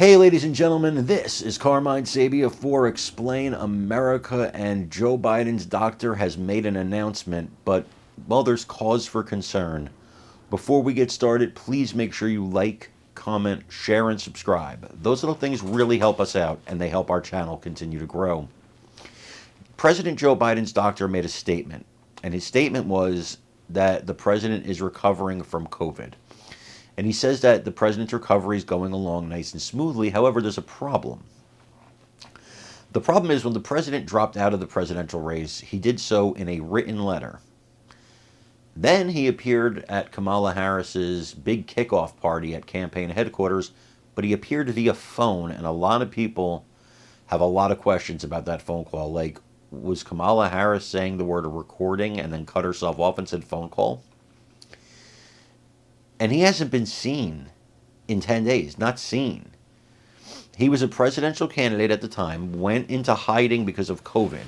Hey, ladies and gentlemen, this is Carmine Sabia for Explain America, and Joe Biden's doctor has made an announcement, but, well, there's cause for concern. Before we get started, please make sure you like, comment, share, and subscribe. Those little things really help us out, and they help our channel continue to grow. President Joe Biden's doctor made a statement, and his statement was that the president is recovering from COVID. And he says that the president's recovery is going along nice and smoothly. However, there's a problem. The problem is when the president dropped out of the presidential race, he did so in a written letter. Then he appeared at Kamala Harris's big kickoff party at campaign headquarters, but he appeared via phone, and a lot of people have a lot of questions about that phone call. Like, was Kamala Harris saying the word recording and then cut herself off and said phone call? And he hasn't been seen in 10 days, not seen. He was a presidential candidate at the time, went into hiding because of COVID.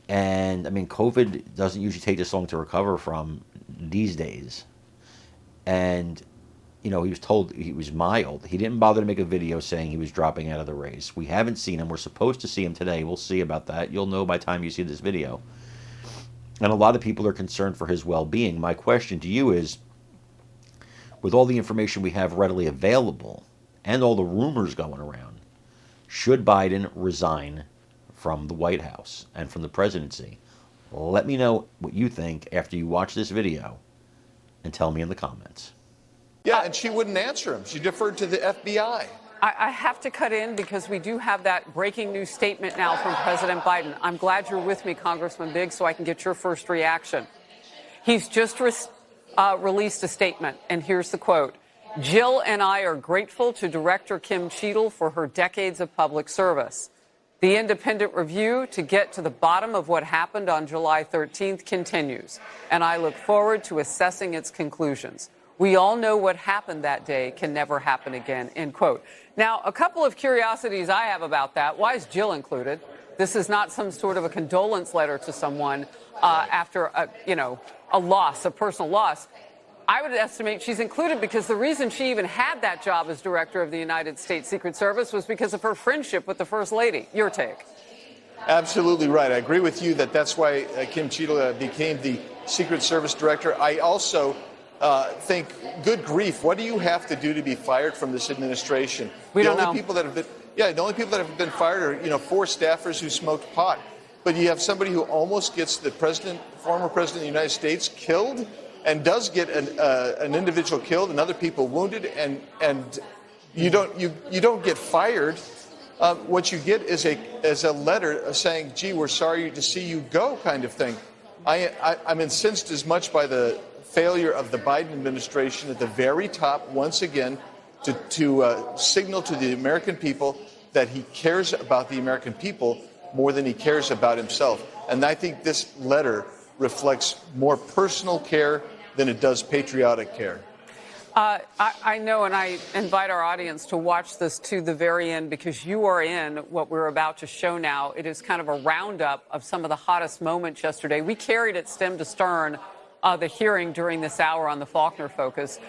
And, I mean, COVID doesn't usually take this long to recover from these days. And, you know, he was told he was mild. He didn't bother to make a video saying he was dropping out of the race. We haven't seen him. We're supposed to see him today. We'll see about that. You'll know by the time you see this video. And a lot of people are concerned for his well-being. My question to you is, with all the information we have readily available and all the rumors going around, should Biden resign from the White House and from the presidency? Let me know what you think after you watch this video and tell me in the comments. Yeah, and she wouldn't answer him. She deferred to the FBI. I have to cut in because we do have that breaking news statement now from President Biden. I'm glad you're with me, Congressman Biggs, so I can get your first reaction. He's just released a statement, and here's the quote. Jill and I are grateful to Director Kim Cheadle for her decades of public service. The independent review to get to the bottom of what happened on July 13th continues, and I look forward to assessing its conclusions. We all know what happened that day can never happen again, end quote. Now, a couple of curiosities I have about that. Why is Jill included? This is not some sort of a condolence letter to someone after a loss, a personal loss. I would estimate she's included because the reason she even had that job as director of the United States Secret Service was because of her friendship with the First Lady. Your take? Absolutely right. I agree with you that that's why Kim Cheadle became the Secret Service director. I also think, good grief, what do you have to do to be fired from this administration? We don't know. The only people that have been fired are, 4 staffers who smoked pot. But you have somebody who almost gets the former president of the United States killed, and does get an individual killed and other people wounded, and you don't get fired. What you get is a letter saying, "Gee, we're sorry to see you go," kind of thing. I'm incensed as much by the failure of the Biden administration at the very top once again to signal to the American people that he cares about the American people more than he cares about himself. And I think this letter reflects more personal care than it does patriotic care. I know, and I invite our audience to watch this to the very end because you are in what we're about to show now. It is kind of a roundup of some of the hottest moments yesterday. We carried it stem to stern the hearing during this hour on the Faulkner Focus.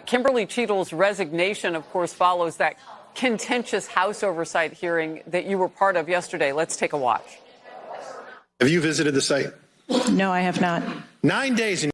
Kimberly Cheadle's resignation, of course, follows that contentious House oversight hearing that you were part of yesterday. Let's take a watch. Have you visited the site? No, I have not. 9 days.